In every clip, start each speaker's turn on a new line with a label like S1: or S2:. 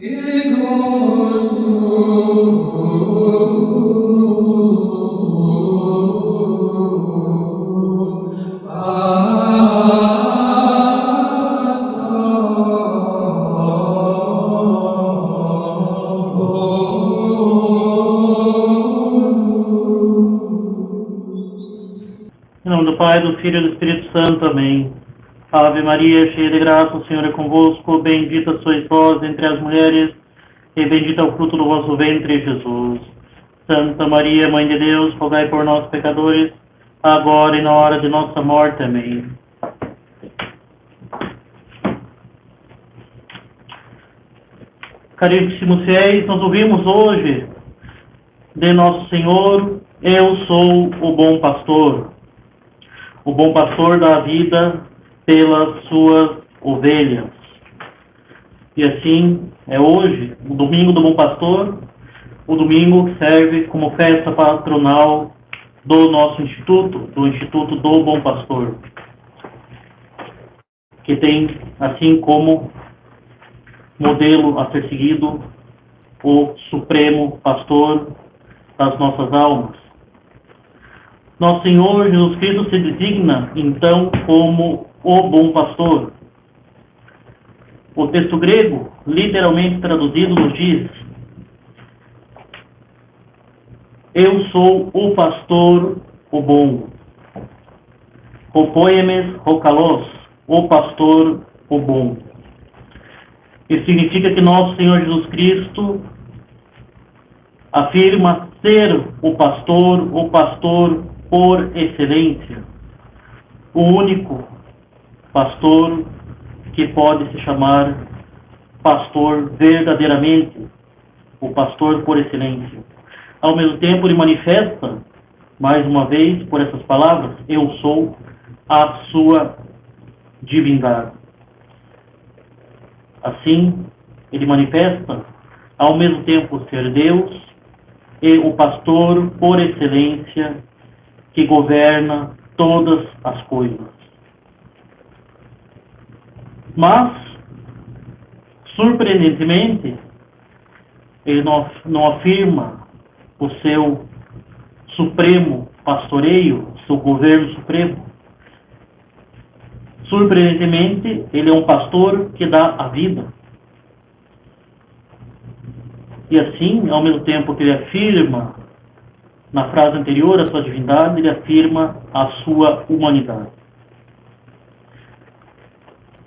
S1: Em nome do Pai, do Filho e do Espírito Santo. Amém. Ave Maria, cheia de graça, o Senhor é convosco. Bendita sois vós entre as mulheres, e bendito é o fruto do vosso ventre, Jesus. Santa Maria, Mãe de Deus, rogai por nós, pecadores, agora e na hora de nossa morte. Amém. Caríssimos fiéis, nós ouvimos hoje de Nosso Senhor: eu sou o bom pastor. O bom pastor dá a vida pelas suas ovelhas. E assim é hoje, o domingo do bom pastor. O domingo serve como festa patronal do nosso instituto, do Instituto do Bom Pastor, que tem assim como modelo a ser seguido o Supremo Pastor das nossas almas. Nosso Senhor Jesus Cristo se designa, então, como o bom pastor. O texto grego, literalmente traduzido, nos diz: eu sou o pastor, o bom. O poemes, o kalos, o pastor, o bom. Isso significa que nosso Senhor Jesus Cristo afirma ser o pastor por excelência, o único pastor que pode se chamar pastor verdadeiramente, o pastor por excelência. Ao mesmo tempo, ele manifesta, mais uma vez, por essas palavras: eu sou a sua divindade. Assim, ele manifesta, ao mesmo tempo, ser Deus e o pastor por excelência, que governa todas as coisas. Mas, surpreendentemente, ele não afirma o seu supremo pastoreio, o seu governo supremo. Surpreendentemente, ele é um pastor que dá a vida. E assim, ao mesmo tempo que ele afirma, na frase anterior, a sua divindade, ele afirma a sua humanidade.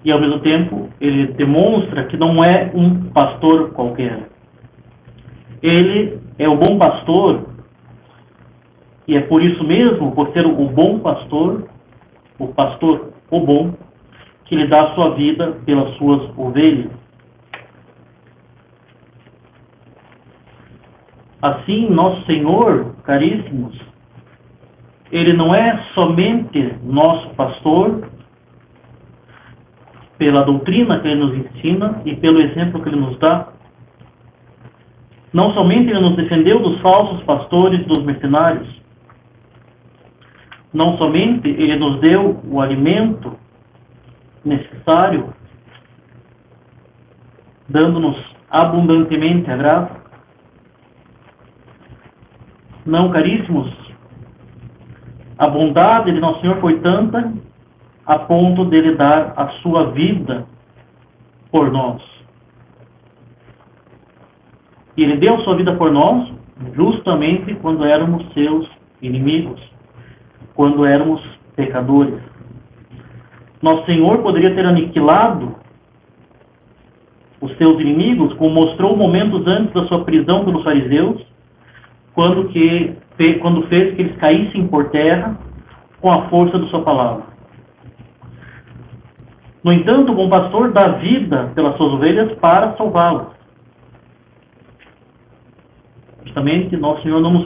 S1: E ao mesmo tempo, ele demonstra que não é um pastor qualquer. Ele é o bom pastor, e é por isso mesmo, por ser o bom pastor, o bom, que ele dá a sua vida pelas suas ovelhas. Assim, nosso Senhor, caríssimos, ele não é somente nosso pastor pela doutrina que ele nos ensina e pelo exemplo que ele nos dá. Não somente ele nos defendeu dos falsos pastores, dos mercenários. Não somente ele nos deu o alimento necessário, dando-nos abundantemente a graça. Não, caríssimos, a bondade de Nosso Senhor foi tanta a ponto dele dar a sua vida por nós. E ele deu a sua vida por nós justamente quando éramos seus inimigos, quando éramos pecadores. Nosso Senhor poderia ter aniquilado os seus inimigos, como mostrou momentos antes da sua prisão pelos fariseus, quando fez que eles caíssem por terra com a força da sua palavra. No entanto, o bom pastor dá vida pelas suas ovelhas para salvá-las. Justamente, nosso Senhor não nos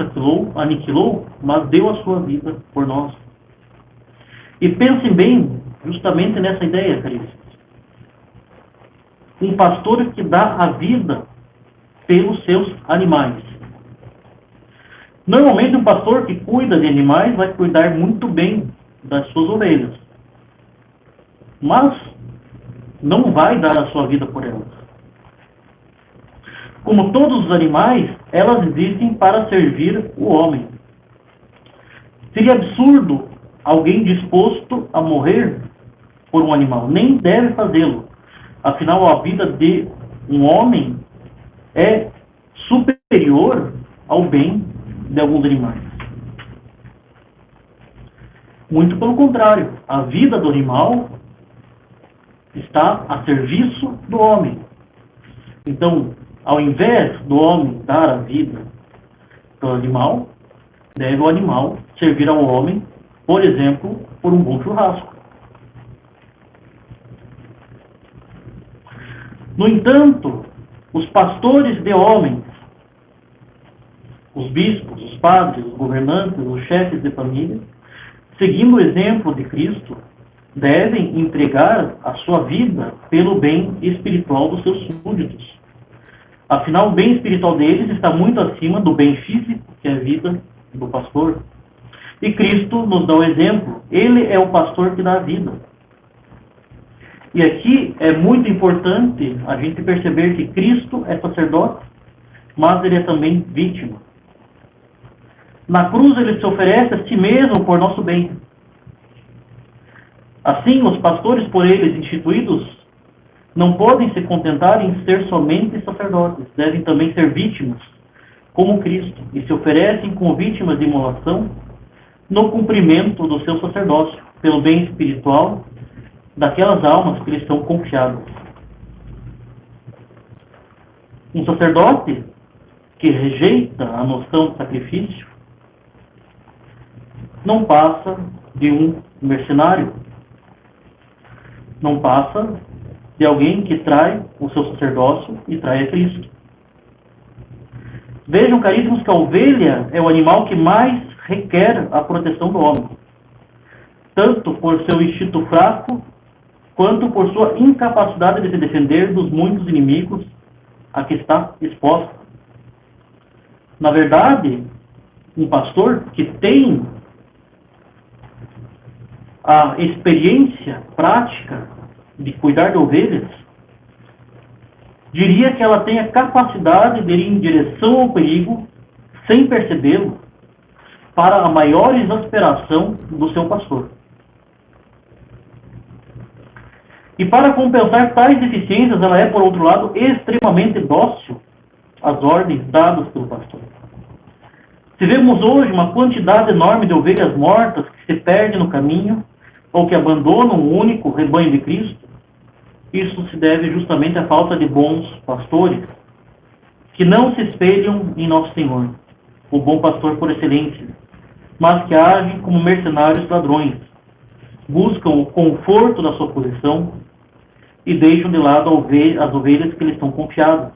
S1: aniquilou, mas deu a sua vida por nós. E pensem bem, justamente nessa ideia, caríssimos. Um pastor que dá a vida pelos seus animais. Normalmente, um pastor que cuida de animais vai cuidar muito bem das suas ovelhas, mas não vai dar a sua vida por elas. Como todos os animais, elas existem para servir o homem. Seria absurdo alguém disposto a morrer por um animal. Nem deve fazê-lo. Afinal, a vida de um homem é superior ao bem de alguns animais. Muito pelo contrário, a vida do animal está a serviço do homem. Então, ao invés do homem dar a vida para o animal, deve o animal servir ao homem, por exemplo, por um bom churrasco. No entanto, os pastores de homens, os bispos, os padres, os governantes, os chefes de família, seguindo o exemplo de Cristo, devem entregar a sua vida pelo bem espiritual dos seus súditos. Afinal, o bem espiritual deles está muito acima do bem físico, que é a vida do pastor. E Cristo nos dá o exemplo. Ele é o pastor que dá a vida. E aqui é muito importante a gente perceber que Cristo é sacerdote, mas ele é também vítima. Na cruz ele se oferece a si mesmo por nosso bem. Assim, os pastores por eles instituídos não podem se contentar em ser somente sacerdotes, devem também ser vítimas, como Cristo, e se oferecem como vítimas de imolação no cumprimento do seu sacerdócio, pelo bem espiritual daquelas almas que lhes são confiadas. Um sacerdote que rejeita a noção de sacrifício não passa de um mercenário, não passa de alguém que trai o seu sacerdócio e trai a Cristo. Vejam, caríssimos, que a ovelha é o animal que mais requer a proteção do homem, tanto por seu instinto fraco, quanto por sua incapacidade de se defender dos muitos inimigos a que está exposta. Na verdade, um pastor que tem a experiência prática de cuidar de ovelhas, diria que ela tem a capacidade de ir em direção ao perigo, sem percebê-lo, para a maior exasperação do seu pastor. E para compensar tais deficiências, ela é, por outro lado, extremamente dócil às ordens dadas pelo pastor. Se vemos hoje uma quantidade enorme de ovelhas mortas que se perdem no caminho, ou que abandonam o único rebanho de Cristo, isso se deve justamente à falta de bons pastores, que não se espelham em Nosso Senhor, o bom pastor por excelência, mas que agem como mercenários ladrões, buscam o conforto da sua posição e deixam de lado as ovelhas que lhes são confiadas.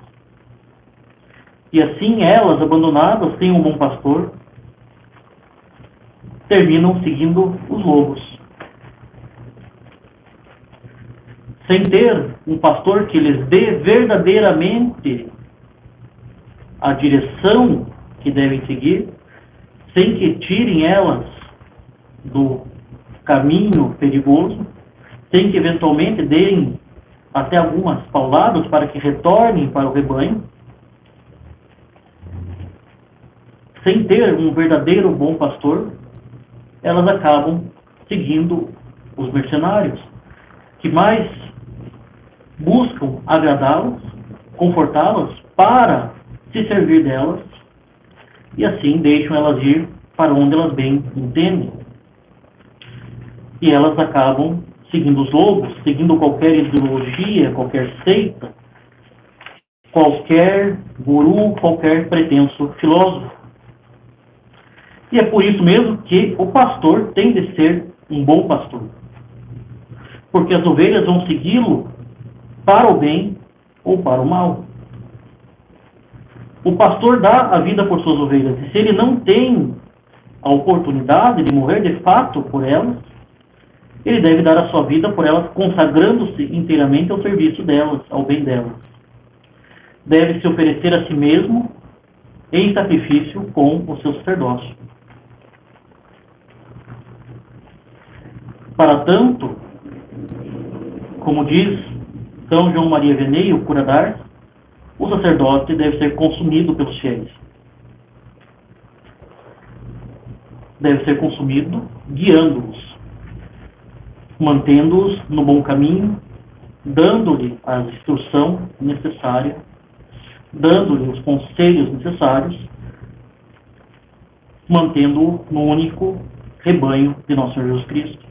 S1: E assim elas, abandonadas sem um bom pastor, terminam seguindo os lobos. Sem ter um pastor que lhes dê verdadeiramente a direção que devem seguir, sem que tirem elas do caminho perigoso, sem que eventualmente deem até algumas pauladas para que retornem para o rebanho, sem ter um verdadeiro bom pastor, elas acabam seguindo os mercenários, que mais buscam agradá-las, confortá-las, para se servir delas, e assim deixam elas ir para onde elas bem entendem. E elas acabam seguindo os lobos, seguindo qualquer ideologia, qualquer seita, qualquer guru, qualquer pretenso filósofo. E é por isso mesmo que o pastor tem de ser um bom pastor, porque as ovelhas vão segui-lo para o bem ou para o mal. O pastor dá a vida por suas ovelhas, e se ele não tem a oportunidade de morrer de fato por elas, ele deve dar a sua vida por elas, consagrando-se inteiramente ao serviço delas, ao bem delas. Deve se oferecer a si mesmo em sacrifício com o seu sacerdócio. Para tanto, como diz São João Maria Vianney, o cura d'Ars, o sacerdote deve ser consumido pelos fiéis. Deve ser consumido guiando-os, mantendo-os no bom caminho, dando-lhe a instrução necessária, dando-lhe os conselhos necessários, mantendo-o no único rebanho de nosso Senhor Jesus Cristo.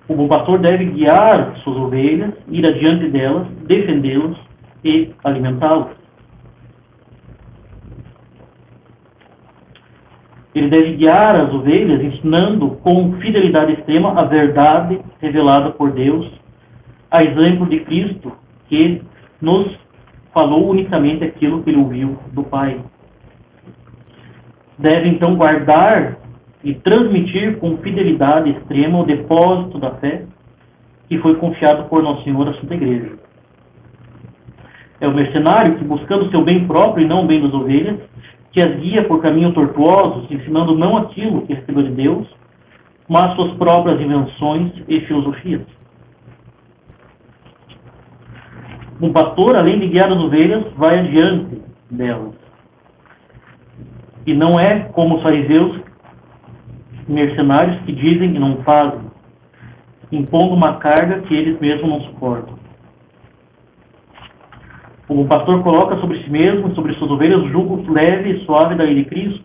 S1: O bom pastor deve guiar suas ovelhas, ir adiante delas, defendê-las e alimentá-las. Ele deve guiar as ovelhas, ensinando com fidelidade extrema a verdade revelada por Deus, a exemplo de Cristo, que nos falou unicamente aquilo que ele ouviu do Pai. Deve, então, guardar e transmitir com fidelidade extrema o depósito da fé que foi confiado por Nosso Senhor à Santa Igreja. É o mercenário que, buscando seu bem próprio e não o bem das ovelhas, que as guia por caminhos tortuosos, ensinando não aquilo que recebeu de Deus, mas suas próprias invenções e filosofias. Um pastor, além de guiar as ovelhas, vai adiante delas. E não é como os fariseus mercenários que dizem e não fazem, impondo uma carga que eles mesmos não suportam. O pastor coloca sobre si mesmo e sobre suas ovelhas o jugo leve e suave da lei de Cristo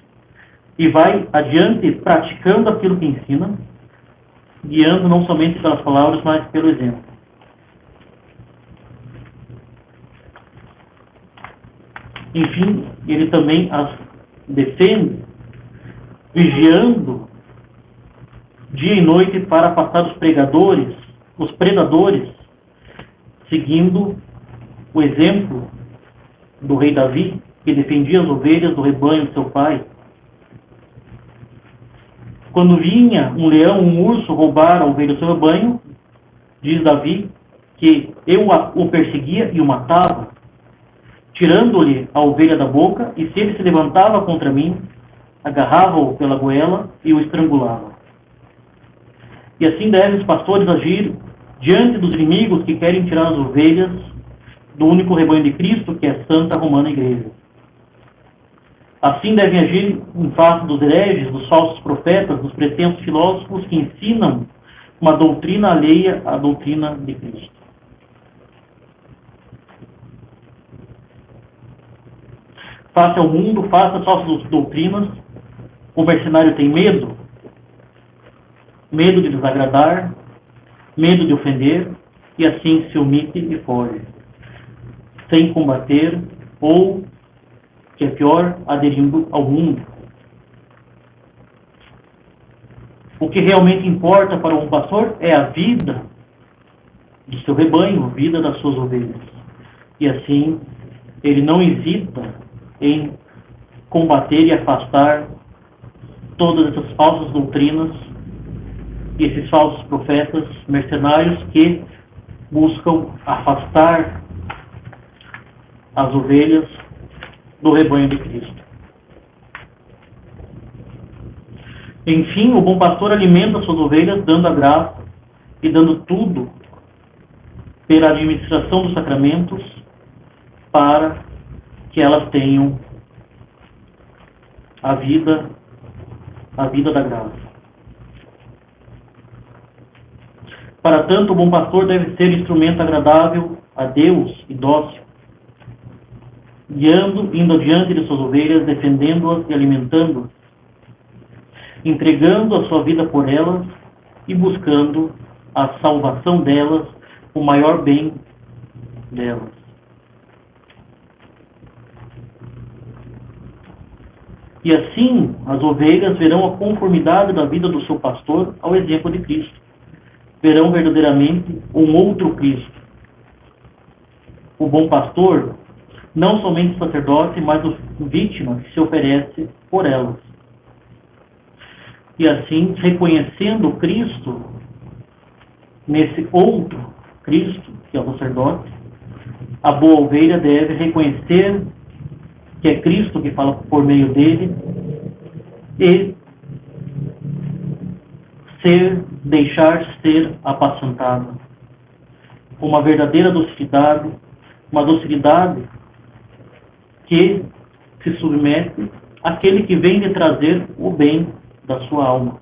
S1: e vai adiante praticando aquilo que ensina, guiando não somente pelas palavras, mas pelo exemplo. Enfim, ele também as defende, vigiando dia e noite para afastar os pregadores, os predadores, seguindo o exemplo do rei Davi, que defendia as ovelhas do rebanho de seu pai. Quando vinha um leão, um urso roubar a ovelha do seu rebanho, diz Davi que eu o perseguia e o matava, tirando-lhe a ovelha da boca, e se ele se levantava contra mim, agarrava-o pela goela e o estrangulava. E assim devem os pastores agir diante dos inimigos que querem tirar as ovelhas do único rebanho de Cristo, que é a Santa Romana Igreja. Assim devem agir em face dos hereges, dos falsos profetas, dos pretensos filósofos que ensinam uma doutrina alheia à doutrina de Cristo. Face ao mundo, face às falsas doutrinas, o mercenário tem medo, medo de desagradar, medo de ofender, e assim se omite e foge, sem combater, ou, que é pior, aderindo ao mundo. O que realmente importa para um pastor é a vida do seu rebanho, a vida das suas ovelhas. E assim, ele não hesita em combater e afastar todas essas falsas doutrinas e esses falsos profetas mercenários que buscam afastar as ovelhas do rebanho de Cristo. Enfim, o bom pastor alimenta suas ovelhas, dando a graça e dando tudo pela administração dos sacramentos para que elas tenham a vida da graça. Para tanto, o bom pastor deve ser instrumento agradável a Deus e dócil, guiando, indo adiante de suas ovelhas, defendendo-as e alimentando-as, entregando a sua vida por elas e buscando a salvação delas, o maior bem delas. E assim, as ovelhas verão a conformidade da vida do seu pastor ao exemplo de Cristo. Verão verdadeiramente um outro Cristo. O bom pastor, não somente o sacerdote, mas o vítima que se oferece por elas. E assim, reconhecendo Cristo nesse outro Cristo, que é o sacerdote, a boa ovelha deve reconhecer que é Cristo que fala por meio dele e deixar ser apacentada. Uma verdadeira docilidade, uma docilidade que se submete àquele que vem lhe trazer o bem da sua alma.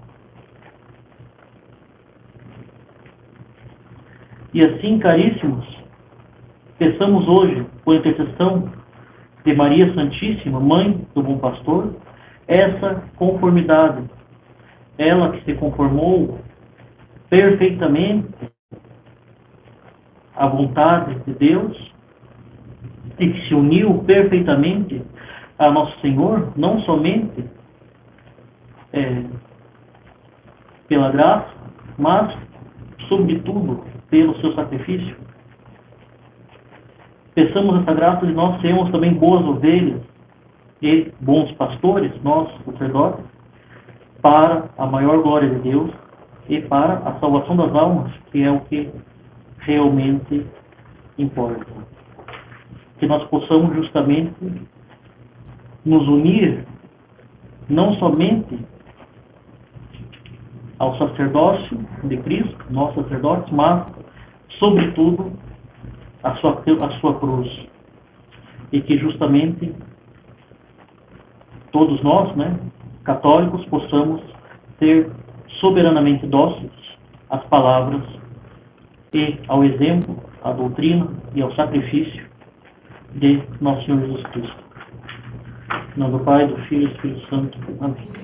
S1: E assim, caríssimos, peçamos hoje, por intercessão de Maria Santíssima, Mãe do Bom Pastor, essa conformidade. Ela que se conformou perfeitamente à vontade de Deus e que se uniu perfeitamente a Nosso Senhor, não somente pela graça, mas, sobretudo, pelo seu sacrifício. Peçamos essa graça de nós sermos também boas ovelhas e bons pastores, nós, sacerdotes, para a maior glória de Deus e para a salvação das almas, que é o que realmente importa. Que nós possamos justamente nos unir não somente ao sacerdócio de Cristo, nós sacerdotes, mas, sobretudo, a sua cruz. E que justamente todos nós, católicos, possamos ser soberanamente dóceis às palavras e ao exemplo, à doutrina e ao sacrifício de Nosso Senhor Jesus Cristo. Em nome do Pai, do Filho e do Espírito Santo. Amém.